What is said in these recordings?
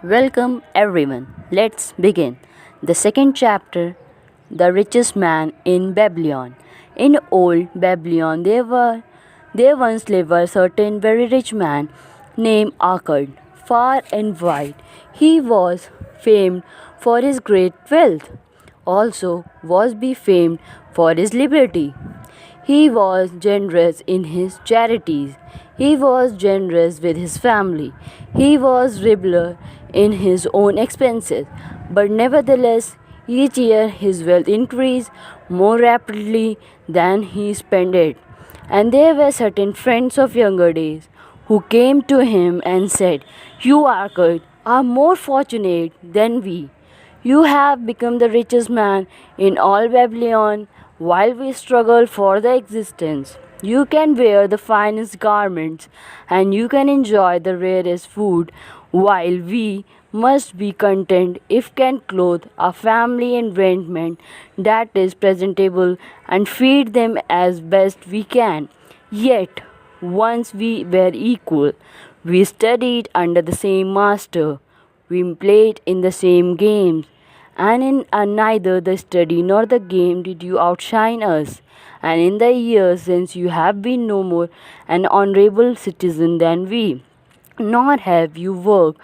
Welcome everyone. Let's begin. The second chapter, The Richest Man in Babylon. In old Babylon there once lived a certain very rich man named Arkad, far and wide. He was famed for his great wealth, also was be famed for his liberty. He was generous in his charities. He was generous with his family. He was liberal in his own expenses. But nevertheless, each year his wealth increased more rapidly than he spent it. And there were certain friends of younger days who came to him and said, "You, Arkad, are more fortunate than we. You have become the richest man in all Babylon while we struggle for the existence. You can wear the finest garments and you can enjoy the rarest food while we must be content if can clothe our family in raiment that is presentable and feed them as best we can. Yet once we were equal, we studied under the same master, we played in the same games, and in neither the study nor the game did you outshine us. And in the years since you have been no more an honorable citizen than we, nor have you worked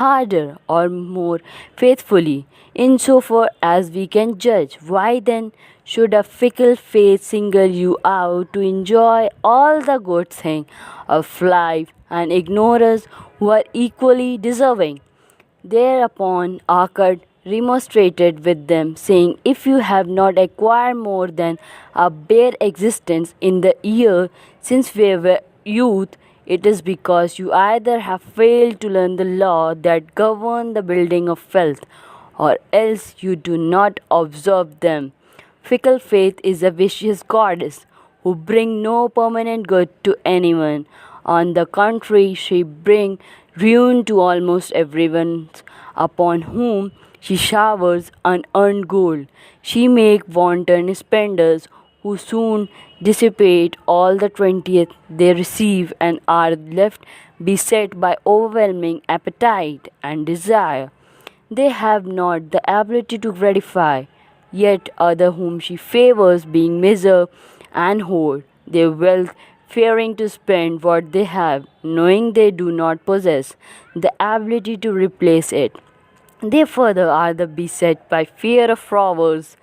harder or more faithfully, in so far as we can judge. Why then should a fickle fate single you out to enjoy all the good things of life and ignore us who are equally deserving? Thereupon Arkad remonstrated with them, saying, "If you have not acquired more than a bare existence in the year since we were youth, it is because you either have failed to learn the law that govern the building of wealth, or else you do not observe them. Fickle faith is a vicious goddess who brings no permanent good to anyone. On the contrary, she brings ruin to almost everyone upon whom she showers unearned gold. She makes wanton spenders who soon dissipate all the 20th they receive and are left beset by overwhelming appetite and desire. They have not the ability to gratify, yet other whom she favors being miserable and hoard their wealth, fearing to spend what they have, knowing they do not possess the ability to replace it. They further are the beset by fear of robbers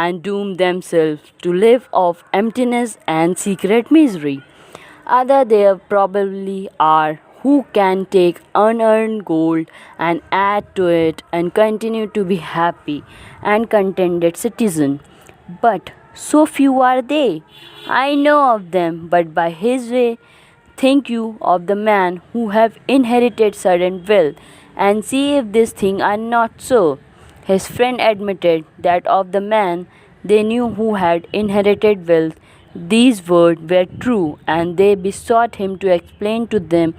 and doom themselves to live of emptiness and secret misery. Other there probably are who can take unearned gold and add to it and continue to be happy and contented citizen. But so few are they. I know of them, but by his way think you of the man who have inherited sudden wealth, and see if these things are not so. His friend admitted that of the man they knew who had inherited wealth, these words were true, and they besought him to explain to them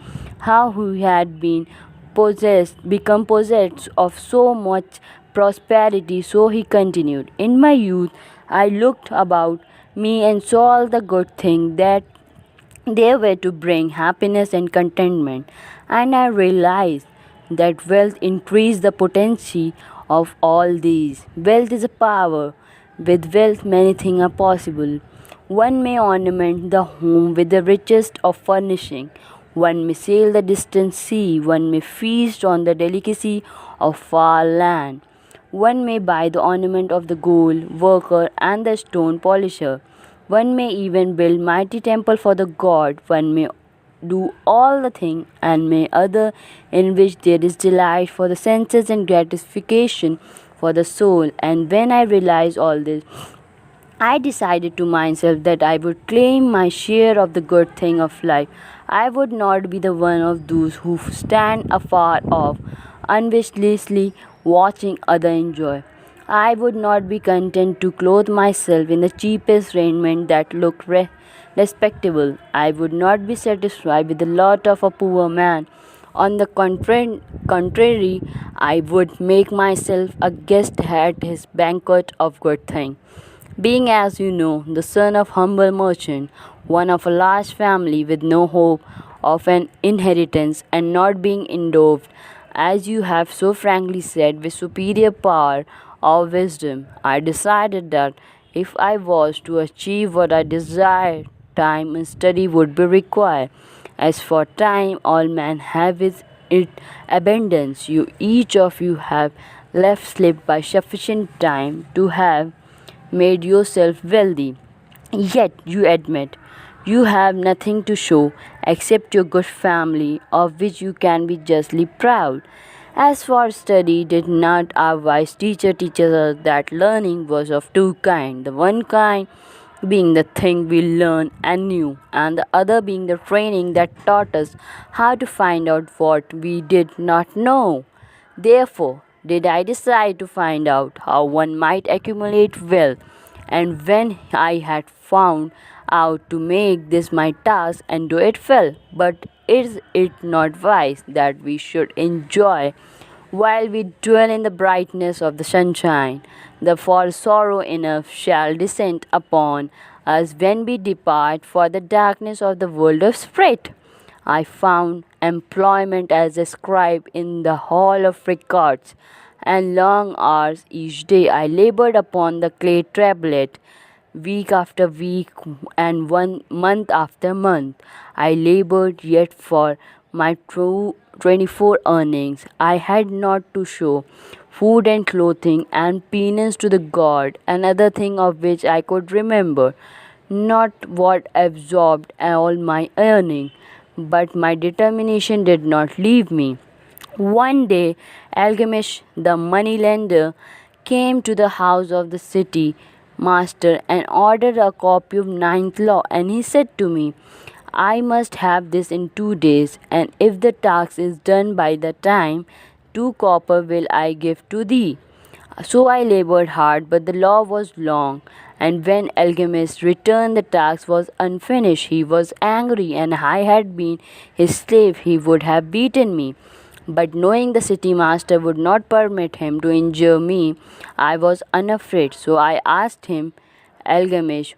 how he had become possessed of so much prosperity. So he continued, "In my youth I looked about me and saw all the good things that they were to bring happiness and contentment, and I realized that wealth increased the potency of all these. Wealth is a power. With wealth, many things are possible. One may ornament the home with the richest of furnishing. One may sail the distant sea. One may feast on the delicacy of far land. One may buy the ornament of the gold worker and the stone polisher. One may even build mighty temple for the god. One may do all the thing and may other in which there is delight for the senses and gratification for the soul. And when I realized all this, I decided to myself that I would claim my share of the good thing of life. I would not be the one of those who stand afar off, unwishlessly watching other enjoy. I would not be content to clothe myself in the cheapest raiment that looked respectable. I would not be satisfied with the lot of a poor man. On the contrary, I would make myself a guest at his banquet of good things. Being, as you know, the son of humble merchant, one of a large family with no hope of an inheritance, and not being endowed as you have so frankly said, with superior power or wisdom, I decided that if I was to achieve what I desired, time and study would be required. As for time, all men have it abundance. You each of you have left slip by sufficient time to have made yourself wealthy. Yet you admit you have nothing to show except your good family, of which you can be justly proud. As for study, did not our wise teacher teach us that learning was of two kinds? The one kind being the thing we learned and knew, and the other being the training that taught us how to find out what we did not know. Therefore, did I decide to find out how one might accumulate wealth, and when I had found out to make this my task and do it well. But is it not wise that we should enjoy while we dwell in the brightness of the sunshine? The for sorrow enough shall descend upon us when we depart for the darkness of the world of spirit. I found employment as a scribe in the hall of records, and long hours each day I labored upon the clay tablet. Week after week and one month after month, I labored, yet for my true 24 earnings I had not to show food and clothing and penance to the God, another thing of which I could remember, not what absorbed all my earning, but my determination did not leave me. One day, alchemist, the moneylender, came to the house of the city master and ordered a copy of ninth law, and he said to me, I must have this in 2 days, and if the task is done by the time, 2 copper will I give to thee. So I labored hard, but the law was long, and when alchemist returned the task was unfinished. He was angry, and I had been his slave, he would have beaten me. But knowing the city master would not permit him to injure me, I was unafraid. So I asked him, Alchemist,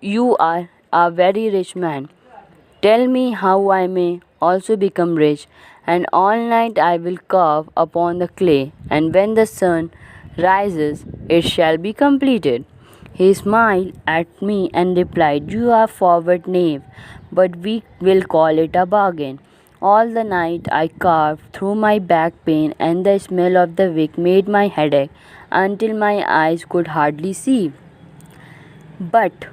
you are a very rich man. Tell me how I may also become rich, and all night I will carve upon the clay, and when the sun rises, it shall be completed. He smiled at me and replied, You are forward knave, but we will call it a bargain. All the night I carved through my back pain, and the smell of the wick made my headache until my eyes could hardly see. But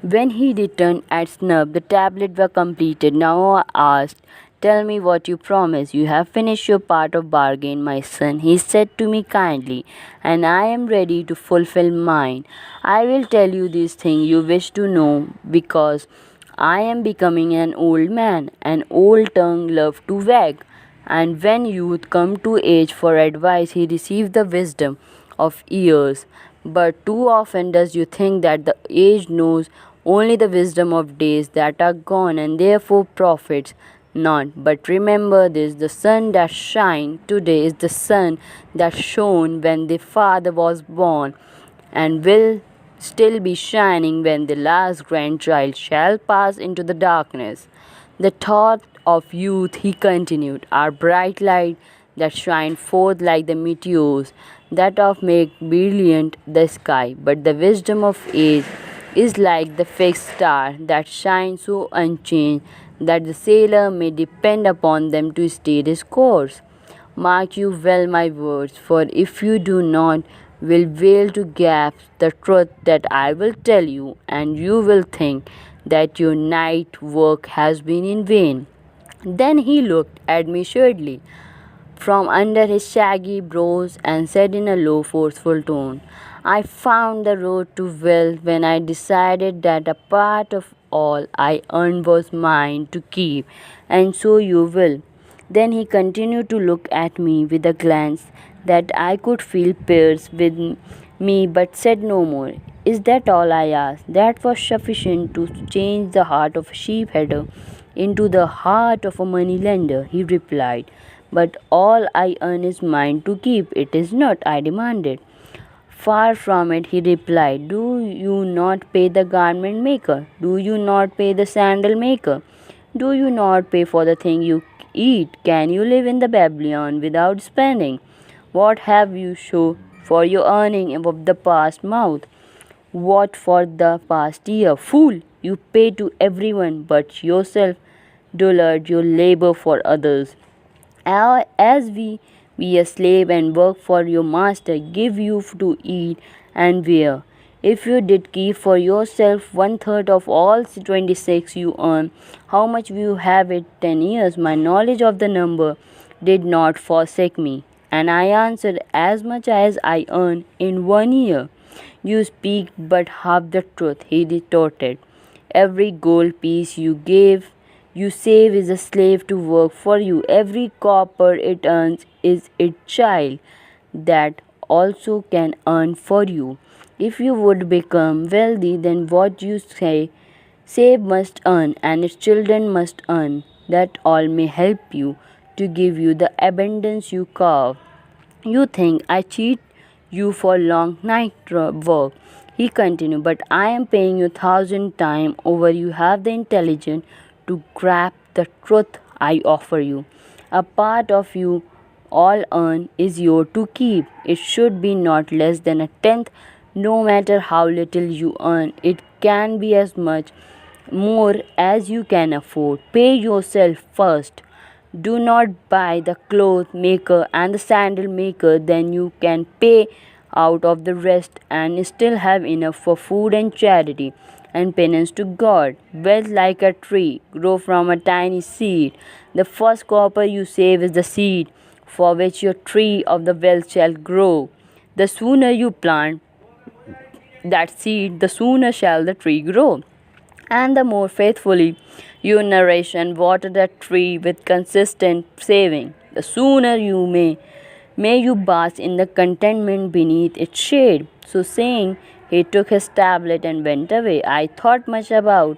when he returned at snub, the tablets were completed. Now I asked, Tell me what you promised. You have finished your part of bargain, my son, he said to me kindly, and I am ready to fulfill mine. I will tell you this thing you wish to know, because I am becoming an old man, and old tongue love to wag. And when youth come to age for advice, he receives the wisdom of years. But too often does you think that the age knows only the wisdom of days that are gone, and therefore profits not. But remember this, the sun that shines today is the sun that shone when the father was born, and will still be shining when the last grandchild shall pass into the darkness. The thought of youth, he continued, are bright light that shine forth like the meteors that of make brilliant the sky, but the wisdom of age is like the fixed star that shines so unchanged that the sailor may depend upon them to stay his course. Mark you well my words, for if you do not, will fail to grasp the truth that I will tell you, and you will think that your night work has been in vain. Then he looked at me shrewdly from under his shaggy brows and said in a low, forceful tone, I found the road to wealth when I decided that a part of all I earned was mine to keep, and so you will. Then he continued to look at me with a glance that I could feel pierced with me, but said no more. Is that all I asked? That was sufficient to change the heart of a sheepherder into the heart of a moneylender, he replied. But all I earn is mine to keep. It is not, I demanded. Far from it, he replied. Do you not pay the garment maker? Do you not pay the sandal maker? Do you not pay for the thing you eat? Can you live in the Babylon without spending? What have you shown for your earning of the past month? What for the past year? Fool, you pay to everyone but yourself, dullard, you labor for others. As we be a slave and work for your master, give you to eat and wear. If you did keep for yourself 1/3 of all 26 you earn, how much will you have it 10 years? My knowledge of the number did not forsake me, and I answered, as much as I earn in 1 year. You speak but half the truth, he retorted. Every gold piece you save is a slave to work for you. Every copper it earns is its child that also can earn for you. If you would become wealthy, then what you save must earn, and its children must earn, that all may help you to give you the abundance you carve. You think I cheat you for long night work, he continued, but I am paying you 1,000 times over. You have the intelligence to grasp the truth I offer you. A part of you all earn is yours to keep. It should be not less than a tenth. No matter how little you earn, it can be as much more as you can afford. Pay yourself first. Do not buy the cloth maker and the sandal maker, then you can pay out of the rest and still have enough for food and charity and penance to God. Wealth, like a tree, grow from a tiny seed. The first copper you save is the seed for which your tree of the wealth shall grow. The sooner you plant that seed, the sooner shall the tree grow. And the more faithfully you nourish and water that tree with consistent saving, the sooner may you bask in the contentment beneath its shade. So saying, he took his tablet and went away. I thought much about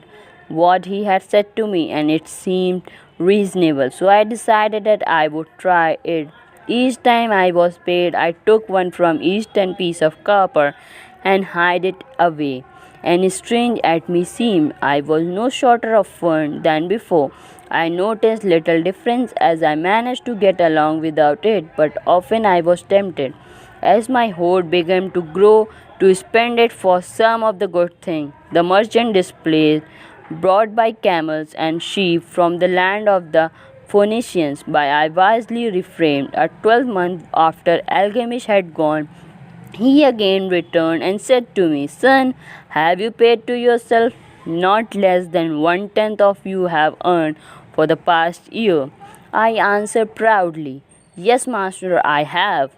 what he had said to me, and it seemed reasonable. So I decided that I would try it. Each time I was paid, I took one from each 10 piece of copper and hid it away. And strange as me seemed, I was no shorter of fun than before. I noticed little difference as I managed to get along without it, but often I was tempted, as my hoard began to grow, to spend it for some of the good thing. The merchant displays brought by camels and sheep from the land of the Phoenicians, but I wisely refrained. A 12 months after alchemist had gone, he again returned and said to me, Son, have you paid to yourself? Not less than 1/10 of you have earned for the past year. I answered proudly, Yes, master, I have.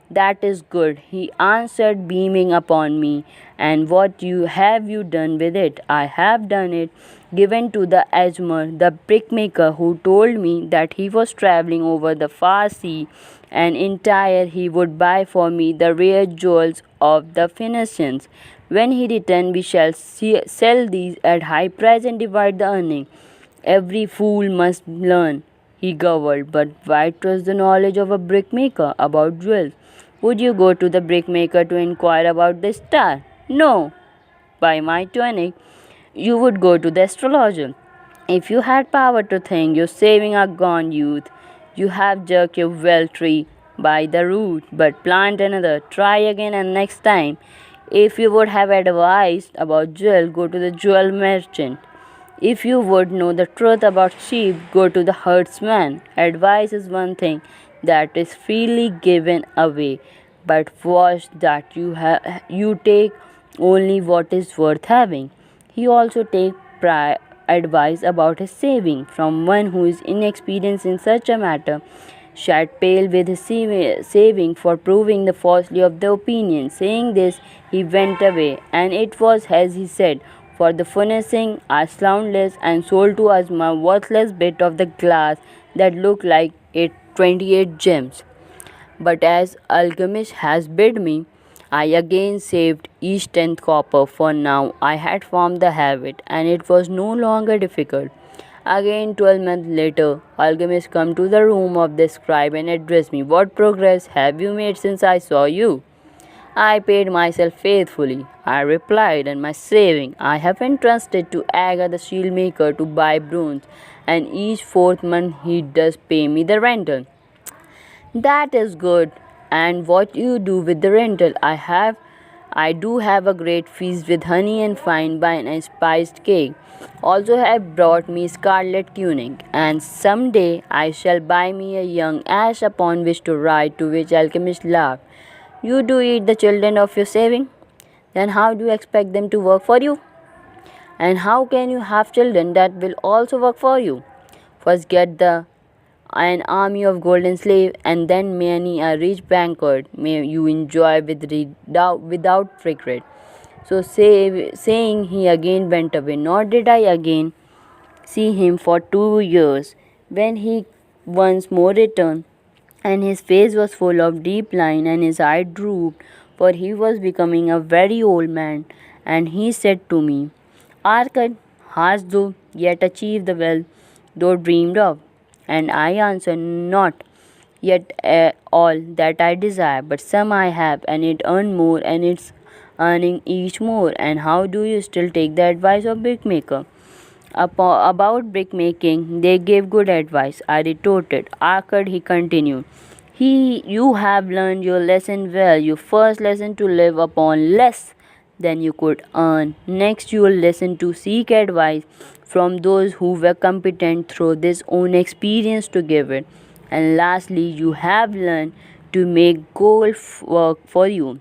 That is good, he answered, beaming upon me. And what have you done with it? I have done it, given to the Ajmer, the brickmaker, who told me that he was travelling over the far sea, and entire he would buy for me the rare jewels of the Phoenicians. When he returned, we shall sell these at high price and divide the earning. Every fool must learn, he growled. But why trust the knowledge of a brickmaker about jewels? Would you go to the brickmaker to inquire about the star? No. By my tunic, you would go to the astrologer. If you had power to think your savings are gone, youth, you have jerked your wealth tree by the root, but plant another. Try again, and next time. If you would have advice about jewel, go to the jewel merchant. If you would know the truth about sheep, go to the herdsman. Advice is one thing that is freely given away, but watch that you take only what is worth having. He also take advice about his saving from one who is inexperienced in such a matter, shat pale with his saving for proving the falsity of the opinion. Saying this, he went away, and it was as he said, for the furnishing are soundless and sold to us a worthless bit of the glass that looked like it 28 gems. But as alchemist has bid me, I again saved each 10th copper, for now I had formed the habit, and it was no longer difficult. Again 12 months later, alchemist come to the room of the scribe and addressed me. What progress have you made since I saw you? I paid myself faithfully, I replied, and my saving I have entrusted to Arkad the shield maker to buy bronze and each fourth month he does pay me the rental. That is good. And what you do with the rental? I do have a great feast with honey and fine wine and spiced cake. Also have brought me scarlet tunic, and some day I shall buy me a young ass upon which to ride, to which alchemist laughed. You do eat the children of your saving? Then how do you expect them to work for you? And how can you have children that will also work for you? First get the an army of golden slaves, and then many a rich banquet may you enjoy without regret. So saying, he again went away. Nor did I again see him for 2 years. When he once more returned, and his face was full of deep line, and his eye drooped, for he was becoming a very old man, and he said to me, Arkad, hast thou yet achieved the wealth thou dreamed of? And I answered, Not yet all that I desire, but some I have, and it earned more, and it's earning each more. And how do you still take the advice of brickmaker? About brickmaking, they gave good advice, I retorted. Arkad, he continued, you have learned your lesson well. Your first lesson to live upon less than you could earn. Next, you will listen to seek advice from those who were competent through this own experience to give it. And lastly, you have learned to make gold work for you.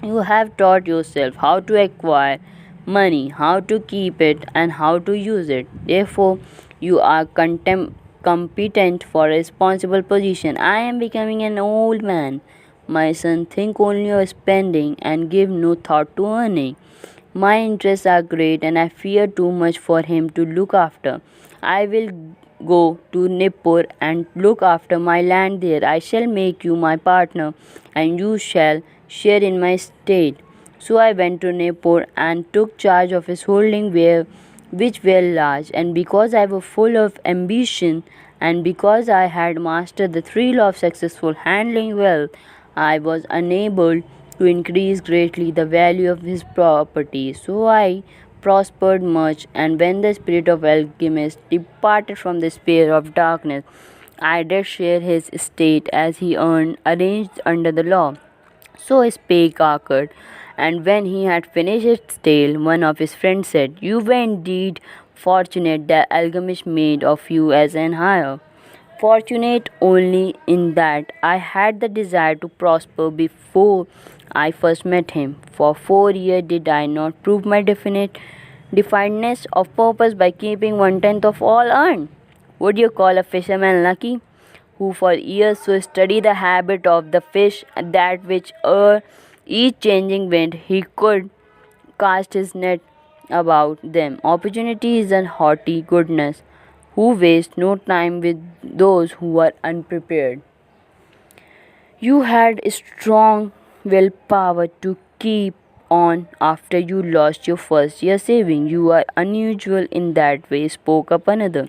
You have taught yourself how to acquire money, how to keep it, and how to use it. Therefore, you are competent for a responsible position. I am becoming an old man. My son, think only of spending and give no thought to earning. My interests are great, and I fear too much for him to look after. I will go to Nippur and look after my land there. I shall make you my partner, and you shall share in my estate. So I went to Nippur and took charge of his holding, which were large, and because I was full of ambition, and because I had mastered the thrill of successful handling wealth, I was unable to increase greatly the value of his property. So I prospered much, and when the spirit of alchemist departed from the sphere of darkness, I did share his estate as he earned, arranged under the law. So spake Arkad, and when he had finished his tale, one of his friends said, You were indeed fortunate that alchemist made of you as an heir. Fortunate only in that I had the desire to prosper before I first met him. For 4 years did I not prove my definiteness of purpose by keeping 1/10 of all earned. Would you call a fisherman lucky, who for years so studied the habit of the fish that which each changing wind he could cast his net about them? Opportunity is a haughty goodness, who wastes no time with those who are unprepared. You had strong willpower to keep on after you lost your first year saving. You are unusual in that way, spoke up another.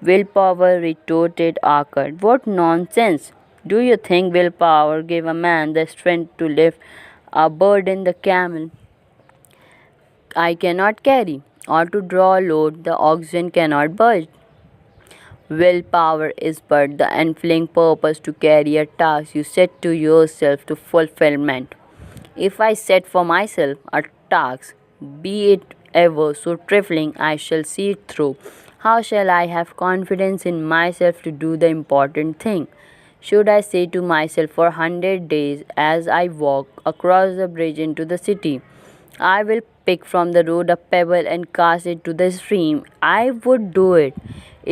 Willpower, retorted Arkad. What nonsense! Do you think willpower gave a man the strength to lift a burden the camel I cannot carry, or to draw a load the oxen cannot budge? Willpower is but the unfailing purpose to carry a task you set to yourself to fulfillment. If I set for myself a task, be it ever so trifling, I shall see it through. How shall I have confidence in myself to do the important thing? Should I say to myself for 100 days as I walk across the bridge into the city, I will pick from the road a pebble and cast it to the stream, I would do it.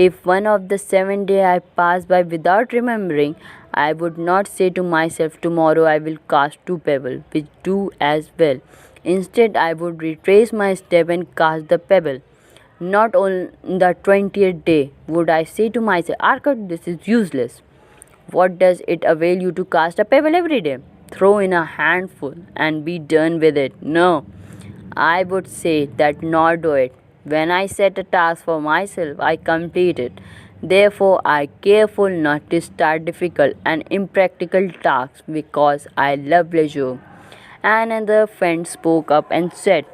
If one of the 7 days I pass by without remembering, I would not say to myself, Tomorrow I will cast 2 pebbles, which do as well. Instead, I would retrace my step and cast the pebble. Not on the 20th day would I say to myself, Arkad, this is useless. What does it avail you to cast a pebble every day? Throw in a handful and be done with it. No, I would say that nor do it. When I set a task for myself, I complete it. Therefore, I careful not to start difficult and impractical tasks because I love leisure. Another friend spoke up and said,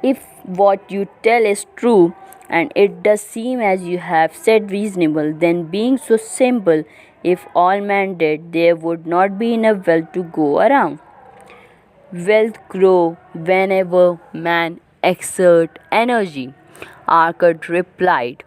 If what you tell is true, and it does seem, as you have said, reasonable. Then, being so simple, if all men did, there would not be enough wealth to go around. Wealth grow whenever man exert energy. Arkad replied,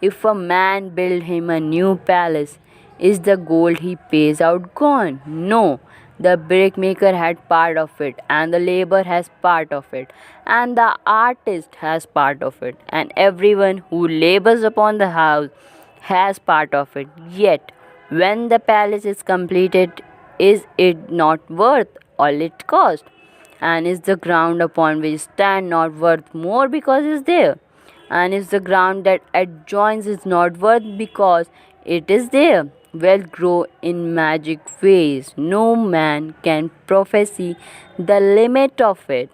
if a man build him a new palace, is the gold he pays out gone? No, the brickmaker had part of it, and the labor has part of it, and the artist has part of it, and everyone who labors upon the house has part of it. Yet, when the palace is completed, is it not worth all it cost? And is the ground upon which stand not worth more because it is there? And is the ground that adjoins is not worth because it is there? Wealth grow in magic ways. No man can prophesy the limit of it.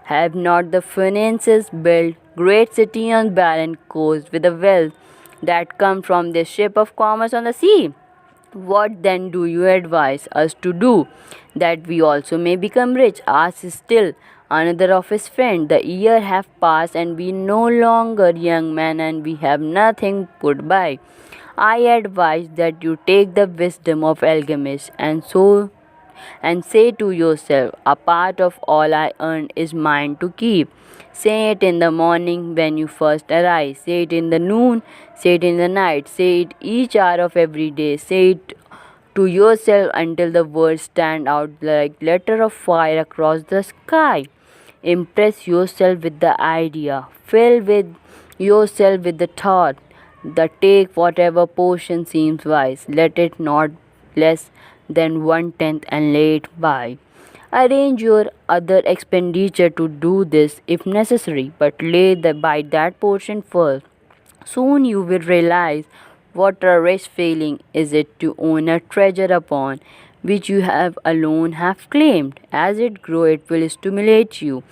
Have not the Phoenicians built great city on barren coast with the wealth that come from their ship of commerce on the sea? What then do you advise us to do, that we also may become rich? Asked still another of his friends. The year have passed, and we no longer young men, and we have nothing put by. I advise that you take the wisdom of alchemists, and say to yourself, a part of all I earn is mine to keep. Say it in the morning when you first arise. Say it in the noon. Say it in the night. Say it each hour of every day. Say it to yourself until the words stand out like letter of fire across the sky. Impress yourself with the idea. Fill with yourself with the thought. The take whatever portion seems wise. Let it not less than 1/10 and lay it by. Arrange your other expenditure to do this if necessary, but lay by that portion first. Soon you will realize what a rich feeling is it to own a treasure upon which you have alone have claimed. As it grows, it will stimulate you.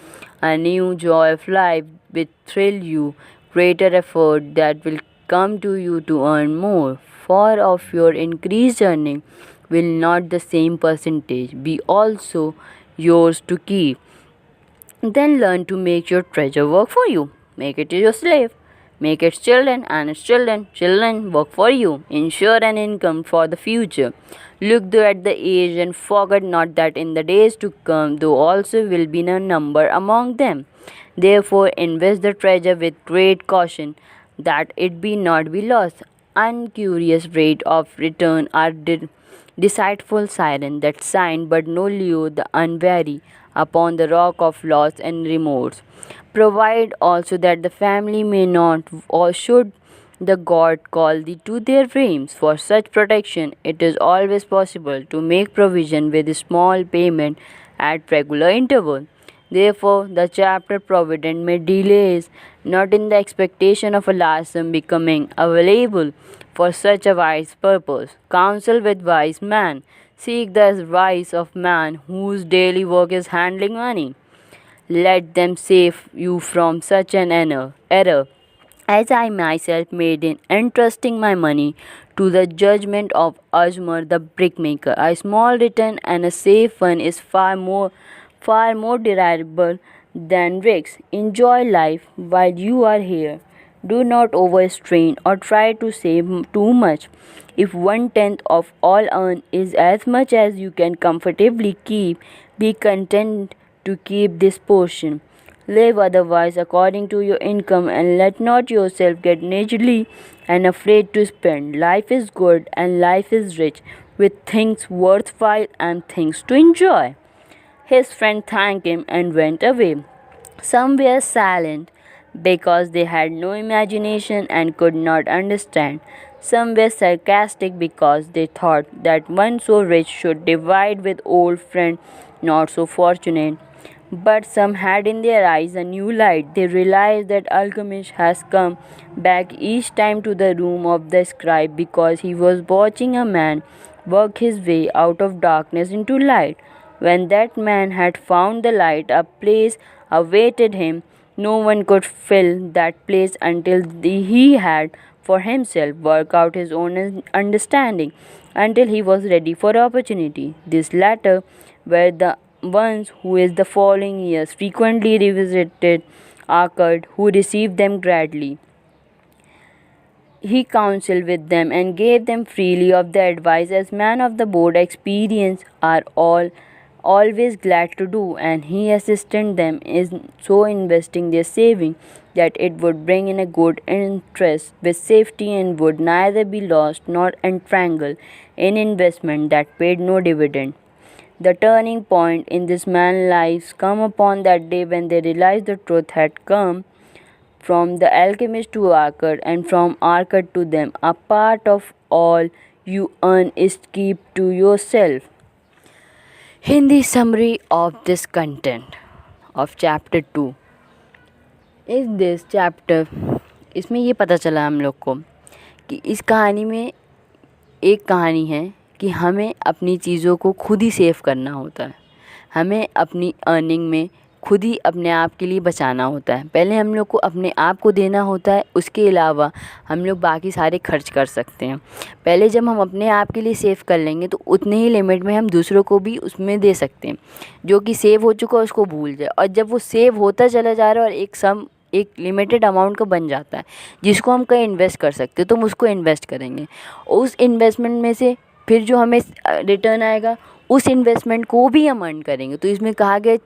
A new joy of life will thrill you, greater effort that will come to you to earn more. For of your increased earning will not the same percentage be also yours to keep? Then learn to make your treasure work for you. Make it your slave. Make its children and its children work for you. Ensure an income for the future. Look though at the age and forget not that in the days to come thou also will be a number among them. Therefore invest the treasure with great caution, that it be not be lost. Uncurious rate of return are deceitful siren that sign but no lure the unwary upon the rock of loss and remorse. Provide also that the family may not, or should the god call thee to their dreams. For such protection it is always possible to make provision with small payment at regular interval. Therefore, the chapter Provident may delays not in the expectation of a large sum becoming available for such a wise purpose. Counsel with wise man. Seek the advice of man whose daily work is handling money. Let them save you from such an error as I myself made in entrusting my money to the judgment of Ajmer the brickmaker. A small return and a safe one is far more desirable than risks. Enjoy life while you are here. Do not overstrain or try to save too much. If 1/10 of all earned is as much as you can comfortably keep, be content to keep this portion. Live otherwise according to your income, and let not yourself get niggardly and afraid to spend. Life is good and life is rich with things worthwhile and things to enjoy. His friend thanked him and went away. Some were silent because they had no imagination and could not understand. Some were sarcastic because they thought that one so rich should divide with old friend not so fortunate. But some had in their eyes a new light. They realized that alchemist has come back each time to the room of the scribe because he was watching a man work his way out of darkness into light. When that man had found the light, a place awaited him. No one could fill that place until he had for himself worked out his own understanding, until he was ready for opportunity. These latter were the ones who in the following years frequently revisited Arkad, who received them gladly. He counseled with them and gave them freely of the advice as men of the board experience are always glad to do, and he assisted them in so investing their saving that it would bring in a good interest with safety and would neither be lost nor entangled in investment that paid no dividend. The turning point in this man's life come upon that day when they realized the truth had come from the alchemist to Arkad, and from Arkad to them. A part of all you earn is keep to yourself. Hindi summary of this content of chapter 2 is this chapter. इसमें ये पता चला हम लोग को कि इस कहानी में एक कहानी है कि हमें अपनी चीज़ों को खुद ही सेव करना होता है, हमें अपनी अर्निंग में खुद ही अपने आप के लिए बचाना होता है। पहले हम लोग को अपने आप को देना होता है, उसके अलावा हम लोग बाकी सारे खर्च कर सकते हैं। पहले जब हम अपने आप के लिए सेव कर लेंगे तो उतने ही लिमिट में हम दूसरों को भी उसमें दे सकते हैं। जो कि सेव हो चुका है उसको भूल जाए, और जब वो सेव होता चला जा रहा है और एक लिमिटेड अमाउंट का बन जाता है जिसको हम कहीं इन्वेस्ट कर सकते हैं, तो हम उसको इन्वेस्ट करेंगे। उस इन्वेस्टमेंट में से फिर जो हमें रिटर्न आएगा उस इन्वेस्टमेंट को भी हम अर्न करेंगे। तो इसमें कहा गया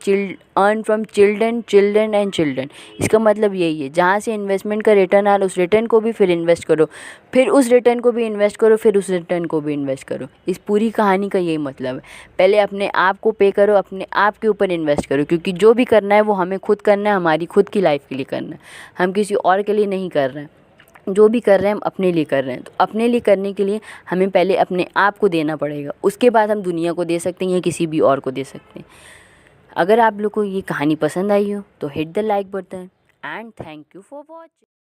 earn from children children and children. इसका मतलब यही है, जहाँ से इन्वेस्टमेंट का रिटर्न आ रहा है उस रिटर्न को भी फिर इन्वेस्ट करो, फिर उस रिटर्न को भी इन्वेस्ट करो, फिर उस रिटर्न को भी इन्वेस्ट करो। इस पूरी कहानी का यही मतलब है। पहले अपने आप को पे करो, अपने आप के ऊपर इन्वेस्ट करो, क्योंकि जो भी करना है वो हमें खुद करना है, हमारी खुद की लाइफ के लिए करना है, हम किसी और के लिए नहीं कर रहे हैं। जो भी कर रहे हैं हम अपने लिए कर रहे हैं। तो अपने लिए करने के लिए हमें पहले अपने आप को देना पड़ेगा, उसके बाद हम दुनिया को दे सकते हैं या किसी भी और को दे सकते हैं। अगर आप लोग को ये कहानी पसंद आई हो तो hit the like button and thank you for watching.